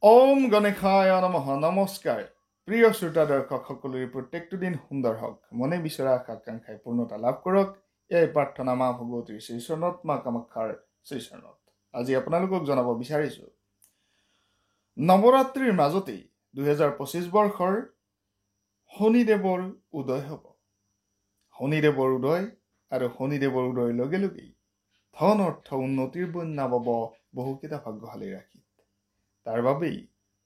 ওম গণেশায় নমঃ নমস্কাৰ প্ৰিয় শ্ৰোতা দৰ্শক সকলোৰে প্ৰত্যেকটো দিন সুন্দৰ হওক মনে বিচৰা আকাংক্ষাই পূৰ্ণতা লাভ কৰক এই প্ৰাৰ্থনা মা ভগৱতীৰ শ্ৰীচৰণত মা কামাখ্যাৰ শ্ৰীচৰণত আজি আপোনালোকক জনাব বিচাৰিছো নৱৰাত্ৰিৰ মাজতেই 2025 বৰ্ষৰ শনিদেৱৰ উদয় হ'ব শনিদেৱৰ উদয় আৰু শনিদেৱৰ উদয়ৰ লগে লগেই ধন অৰ্থ উন্নতিৰ বন্যা বব বহুকেইটা ভাগ্যশালী ৰাশি তাৰ বাবেই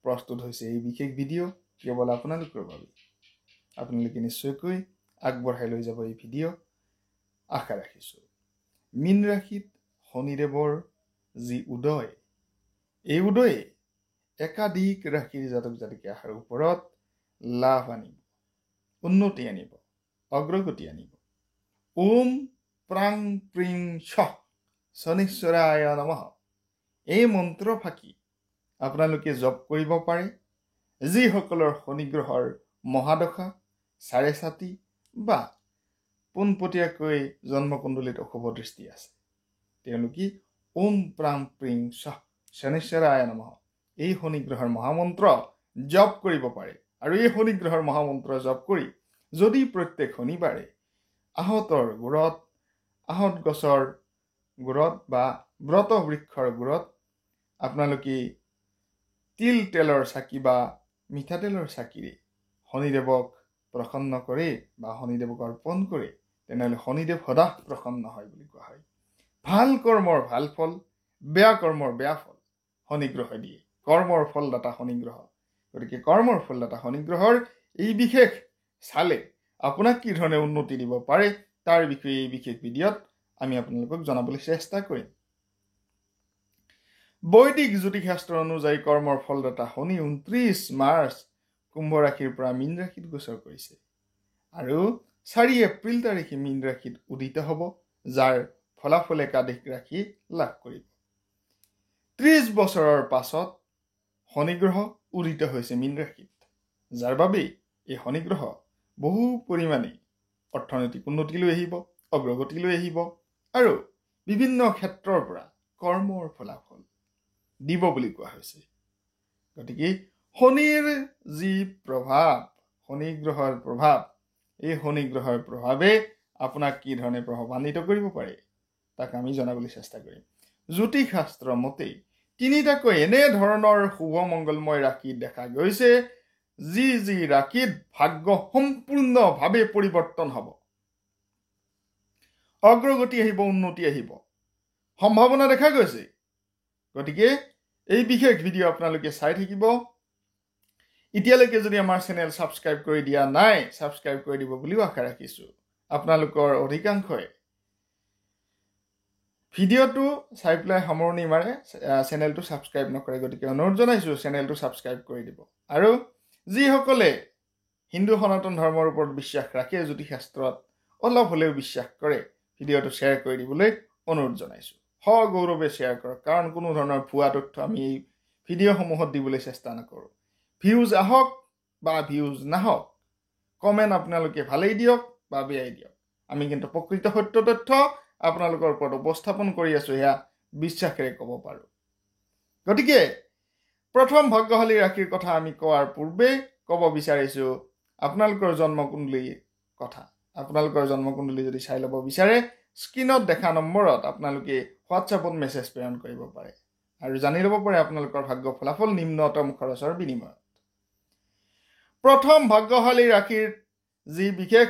প্ৰস্তুত হৈছে এই বিশেষ ভিডিঅ' কেৱল আপোনালোকৰ বাবে আপোনালোকে নিশ্চয়কৈ আগবঢ়াই লৈ যাব এই ভিডিঅ' আশা ৰাখিছোঁ মীন ৰাশিত শনিদেৱৰ যি উদয় এই উদয়ে একাধিক ৰাশিৰ জাতক জাতিকাৰ ওপৰত লাভ আনিব উন্নতি আনিব অগ্ৰগতি আনিব ওম প্ৰাং প্ৰিং শনিশ্বৰায় নমঃ এই মন্ত্ৰ ফাঁকি আপোনালোকে জপ কৰিব পাৰে যিসকলৰ শনিগ্ৰহৰ মহাদশা চাৰেছাতি বা পোনপটীয়াকৈ জন্মকুণ্ডলীত অশুভ দৃষ্টি আছে তেওঁলোকে ওম প্ৰাং প্ৰিং শনিশ্বৰায় নমঃ এই শনিগ্ৰহৰ মহামন্ত্ৰ জপ কৰিব পাৰে আৰু এই শনিগ্ৰহৰ মহামন্ত্ৰ জপ কৰি যদি প্ৰত্যেক শনিবাৰে আহতৰ গুৰত আহত গছৰ গুৰত বা ব্ৰত বৃক্ষৰ গুৰত আপোনালোকে তিল তেলৰ চাকি বা মিঠাতেলৰ চাকিৰে শনিদেৱক প্ৰসন্ন কৰে বা শনিদেৱক অৰ্পণ কৰে তেনেহ'লে শনিদেৱ সদা প্ৰসন্ন হয় বুলি কোৱা হয় ভাল কৰ্মৰ ভাল ফল বেয়া কৰ্মৰ বেয়া ফল শনিগ্ৰহে দিয়ে কৰ্মৰ ফলদাতা শনিগ্ৰহ গতিকে কৰ্মৰ ফলদাতা শনিগ্ৰহৰ এই বিশেষ চালে আপোনাক কি ধৰণে উন্নতি দিব পাৰে তাৰ বিষয়ে এই বিশেষ ভিডিঅ'ত আমি আপোনালোকক জনাবলৈ চেষ্টা কৰিম বৈদিক জ্যোতিষশাস্ত্ৰ অনুযায়ী কৰ্মৰ ফলদাতা শনি 29 মাৰ্চ কুম্ভ ৰাশিৰ পৰা মীন ৰাশিত গোচৰ কৰিছে আৰু 4 এপ্ৰিল তাৰিখে মীন ৰাশিত উদিত হ'ব যাৰ ফলাফল একাধিক ৰাশি লাভ কৰিব 30 বছৰৰ পাছত শনিগ্ৰহ উদিত হৈছে মীন ৰাশিত যাৰ বাবে এই শনিগ্ৰহ বহু পৰিমাণে অৰ্থনৈতিক উন্নতি লৈ আহিব অগ্ৰগতি লৈ আহিব আৰু বিভিন্ন ক্ষেত্ৰৰ পৰা কৰ্মৰ ফলাফল দিব বুলি কোৱা হৈছে গতিকে শনিৰ যি প্ৰভাৱ শনিগ্ৰহৰ প্ৰভাৱ এই শনিগ্ৰহৰ প্ৰভাৱে আপোনাক কি ধৰণে প্ৰভাৱান্বিত কৰিব পাৰে তাক আমি জনাবলৈ চেষ্টা কৰিম জ্যোতিষ শাস্ত্ৰ মতে তিনিটাকৈ এনে ধৰণৰ শুভ মংগলময় ৰাশি দেখা গৈছে যি ৰাশিত ভাগ্য সম্পূৰ্ণভাৱে পৰিৱৰ্তন হ'ব অগ্ৰগতি আহিব উন্নতি আহিব সম্ভাৱনা দেখা গৈছে গতিকে এই বিশেষ ভিডিঅ' আপোনালোকে চাই থাকিব এতিয়ালৈকে যদি আমাৰ চেনেল ছাবস্ক্ৰাইব কৰি দিয়া নাই ছাবস্ক্ৰাইব কৰি দিব বুলিও আশা ৰাখিছোঁ আপোনালোকৰ অধিকাংশই ভিডিঅ'টো চাই পেলাই সামৰণি মাৰে চেনেলটো ছাবস্ক্ৰাইব নকৰে গতিকে অনুৰোধ জনাইছোঁ চেনেলটো ছাবস্ক্ৰাইব কৰি দিব আৰু যিসকলে হিন্দু সনাতন ধৰ্মৰ ওপৰত বিশ্বাস ৰাখে জ্যোতিষশাস্ত্ৰত অলপ হ'লেও বিশ্বাস কৰে ভিডিঅ'টো শ্বেয়াৰ কৰি দিবলৈ অনুৰোধ জনাইছোঁ সগৌৰৱে শ্বেয়াৰ কৰক কাৰণ কোনো ধৰণৰ ভুৱা তথ্য আমি এই ভিডিঅ'সমূহত দিবলৈ চেষ্টা নকৰোঁ ভিউজ আহক বা ভিউজ নাহক কমেণ্ট আপোনালোকে ভালেই দিয়ক বা বেয়াই দিয়ক আমি কিন্তু প্ৰকৃত সত্য তথ্য আপোনালোকৰ ওপৰত উপস্থাপন কৰি আছোঁ এয়া বিশ্বাসেৰে ক'ব পাৰোঁ গতিকে প্ৰথম ভাগ্যশালী ৰাশিৰ কথা আমি কোৱাৰ পূৰ্বে ক'ব বিচাৰিছোঁ আপোনালোকৰ জন্মকুণ্ডলীৰ কথা আপোনালোকৰ জন্মকুণ্ডলী যদি চাই ল'ব বিচাৰে স্ক্ৰীনত দেখা নম্বৰত আপোনালোকে হোৱাটছআপত মেছেজ প্ৰেৰণ কৰিব পাৰে আৰু জানি ল'ব পাৰে আপোনালোকৰ ভাগ্য ফলাফল নিম্নতম খৰচৰ বিনিময়ত প্ৰথম ভাগ্যশালী ৰাশিৰ যি বিশেষ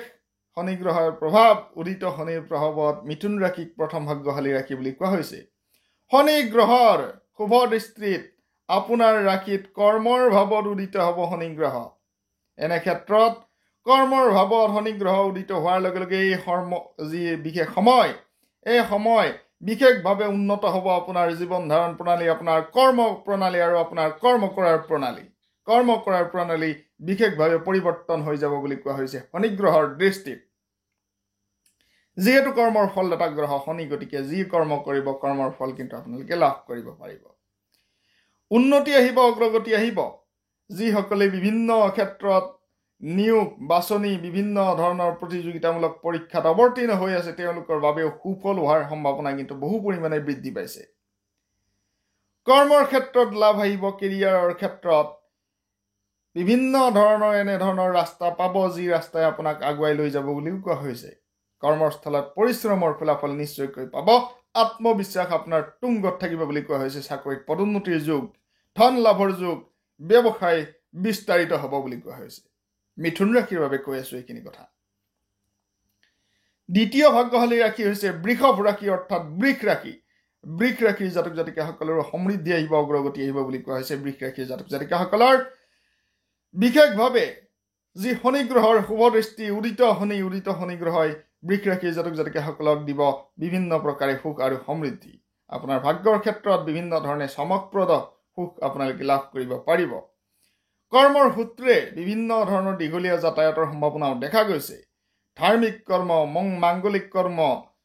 শনিগ্ৰহৰ প্ৰভাৱ উদিত শনিৰ প্ৰভাৱত মিথুন ৰাশিক প্ৰথম ভাগ্যশালী ৰাশি বুলি কোৱা হৈছে শনিগ্ৰহৰ শুভ দৃষ্টিত আপোনাৰ ৰাশিত কৰ্মৰ ভাৱত উদিত হ'ব শনিগ্ৰহ এনে ক্ষেত্ৰত কৰ্মৰ ভাৱত শনিগ্ৰহ উদিত হোৱাৰ লগে লগে এই যি বিশেষ সময় এই সময় বিশেষভাৱে উন্নত হ'ব আপোনাৰ জীৱন ধাৰণ প্ৰণালী আপোনাৰ কৰ্ম প্ৰণালী আৰু আপোনাৰ কৰ্ম কৰাৰ প্ৰণালী বিশেষভাৱে পৰিৱৰ্তন হৈ যাব বুলি কোৱা হৈছে শনিগ্ৰহৰ দৃষ্টিত যিহেতু কৰ্মৰ ফলদাতা গ্ৰহ শনি গতিকে যি কৰ্ম কৰিব কৰ্মৰ ফল কিন্তু আপোনালোকে লাভ কৰিব পাৰিব উন্নতি আহিব অগ্ৰগতি আহিব যিসকলে বিভিন্ন ক্ষেত্ৰত নিয়োগ বাছনি বিভিন্ন ধৰণৰ প্ৰতিযোগিতামূলক পৰীক্ষাত অৱতীৰ্ণ হৈ আছে তেওঁলোকৰ বাবেও সুফল হোৱাৰ সম্ভাৱনা কিন্তু বহু পৰিমাণে বৃদ্ধি পাইছে কৰ্মৰ ক্ষেত্ৰত লাভ আহিব, কেৰিয়াৰৰ ক্ষেত্ৰত বিভিন্ন ধৰণৰ এনেধৰণৰ ৰাস্তা পাব, যি ৰাস্তাই আপোনাক আগুৱাই লৈ যাব বুলিও কোৱা হৈছে। কৰ্মস্থলত পৰিশ্ৰমৰ ফলাফল নিশ্চয়কৈ পাব, আত্মবিশ্বাস আপোনাৰ তুংগত থাকিব বুলি কোৱা হৈছে। চাকৰিত পদোন্নতিৰ যুগ, ধন লাভৰ যুগ, ব্যৱসায় বিস্তাৰিত হ'ব বুলি কোৱা হৈছে। মিথুন ৰাশিৰ বাবে কৈ আছো এইখিনি কথা। দ্বিতীয় ভাগ্যশালী ৰাশি হৈছে বৃষভ ৰাশি, অৰ্থাৎ বৃষ ৰাশি। বৃষ ৰাশিৰ জাতক জাতিকাসকলৰো সমৃদ্ধি আহিব, অগ্ৰগতি আহিব বুলি কোৱা হৈছে। বৃষ ৰাশিৰ জাতক জাতিকাসকলৰ বিশেষভাৱে যি শনি গ্ৰহৰ শুভ দৃষ্টি, উদিত শনি গ্ৰহই বৃষ ৰাশিৰ জাতক জাতিকাসকলক দিব বিভিন্ন প্ৰকাৰে সুখ আৰু সমৃদ্ধি। আপোনাৰ ভাগ্যৰ ক্ষেত্ৰত বিভিন্ন ধৰণে চমকপ্ৰদ সুখ আপোনালোকে লাভ কৰিব পাৰিব। কৰ্মৰ সূত্ৰে বিভিন্ন ধৰণৰ দীঘলীয়া যাতায়াতৰ সম্ভাৱনাও দেখা গৈছে। ধাৰ্মিক কৰ্ম, মাংগলিক কৰ্ম,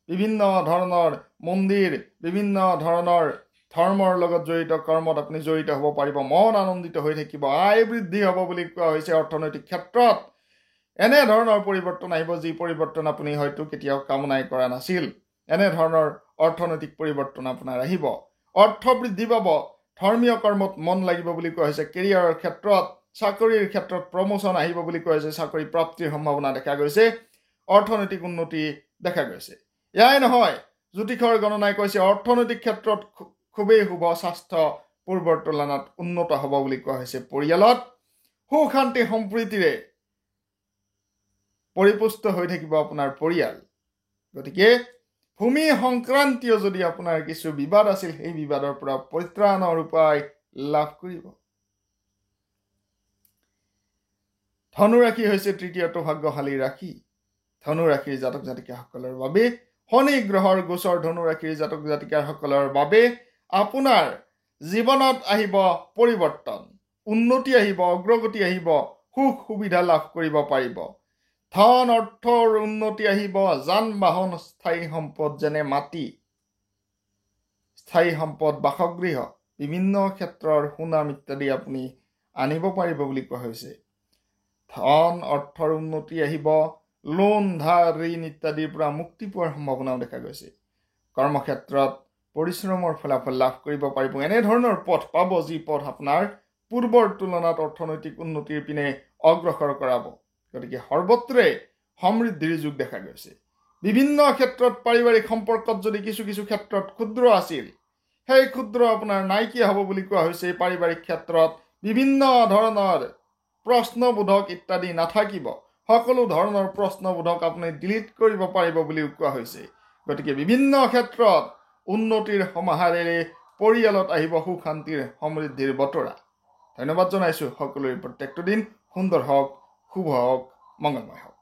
বিভিন্ন ধৰণৰ মন্দিৰ, বিভিন্ন ধৰণৰ ধৰ্মৰ লগত জড়িত কৰ্মত আপুনি জড়িত হ'ব পাৰিব। মন আনন্দিত হৈ থাকিব, আয় বৃদ্ধি হ'ব বুলি কোৱা হৈছে। অৰ্থনৈতিক ক্ষেত্ৰত এনেধৰণৰ পৰিৱৰ্তন আহিব, যি পৰিৱৰ্তন আপুনি হয়তো কেতিয়াও কামনাই কৰা নাছিল। এনেধৰণৰ অৰ্থনৈতিক পৰিৱৰ্তন আপোনাৰ আহিব। অৰ্থ বৃদ্ধি পাব, ধৰ্মীয় কৰ্মত মন লাগিব বুলি কোৱা হৈছে। কেৰিয়াৰৰ ক্ষেত্ৰত, চাকৰিৰ ক্ষেত্ৰত প্ৰমোচন আহিব বুলি কোৱা হৈছে। চাকৰি প্ৰাপ্তিৰ সম্ভাৱনা দেখা গৈছে, অৰ্থনৈতিক উন্নতি দেখা গৈছে। এয়াই নহয়, জ্যোতিষৰ গণনাই কৈছে অৰ্থনৈতিক ক্ষেত্ৰত খুবেই শুভ, স্বাস্থ্য পূৰ্বৰ তুলনাত উন্নত হ'ব বুলি কোৱা হৈছে। পৰিয়ালত সুখ শান্তি সম্প্ৰীতিৰে পৰিপুষ্ট হৈ থাকিব আপোনাৰ পৰিয়াল। গতিকে ভূমি সংক্ৰান্তীয় যদি আপোনাৰ কিছু বিবাদ আছিল, সেই বিবাদৰ পৰা পৰিত্ৰাণৰ উপায় লাভ কৰিব। ধনু ৰাশি হৈছে তৃতীয়টো ভাগ্যশালী ৰাশি। ধনু ৰাশিৰ জাতক জাতিকাসকলৰ বাবে শনি গ্ৰহৰ গোচৰ। ধনু ৰাশিৰ জাতক জাতিকাসকলৰ বাবে আপোনাৰ জীৱনত আহিব পৰিৱৰ্তন, উন্নতি আহিব, অগ্ৰগতি আহিব, সুখ সুবিধা লাভ কৰিব পাৰিব। ধন অৰ্থৰ উন্নতি আহিব, যান বাহন, স্থায়ী সম্পদ যেনে মাটি, স্থায়ী সম্পদ, বাসগৃহ, বিভিন্ন ক্ষেত্ৰৰ সুনাম ইত্যাদি আপুনি আনিব পাৰিব বুলি কোৱা হৈছে। ধন অৰ্থৰ উন্নতি আহিব, লোন ধাৰ ঋণ ইত্যাদিৰ পৰা মুক্তি পোৱাৰ সম্ভাৱনাও দেখা গৈছে। কৰ্মক্ষেত্ৰত পৰিশ্ৰমৰ ফলাফল লাভ কৰিব পাৰিব। এনেধৰণৰ পথ পাব, যি পথ আপোনাৰ পূৰ্বৰ তুলনাত অৰ্থনৈতিক উন্নতিৰ পিনে অগ্ৰসৰ কৰাব। গতিকে সৰ্বত্ৰে সমৃদ্ধিৰ যুগ দেখা গৈছে। বিভিন্ন ক্ষেত্ৰত পাৰিবাৰিক সম্পৰ্কত যদি কিছু ক্ষেত্ৰত ক্ষুদ্ৰ আছিল, সেই ক্ষুদ্ৰ আপোনাৰ নাইকিয়া হ'ব বুলি কোৱা হৈছে। পাৰিবাৰিক ক্ষেত্ৰত বিভিন্ন ধৰণৰ প্ৰশ্নবোধক ইত্যাদি নাথাকিব। সকলো ধৰণৰ প্ৰশ্নবোধক আপুনি ডিলিট কৰিব পাৰিব বুলিও কোৱা হৈছে। গতিকে বিভিন্ন ক্ষেত্ৰত উন্নতিৰ সমাহাৰেৰে পৰিয়ালত আহিব সুখ শান্তিৰ সমৃদ্ধিৰ বতৰা। ধন্যবাদ জনাইছোঁ। সকলোৰে প্ৰত্যেকটো দিন সুন্দৰ হওক, শুভ হওক, মংগলময় হওক।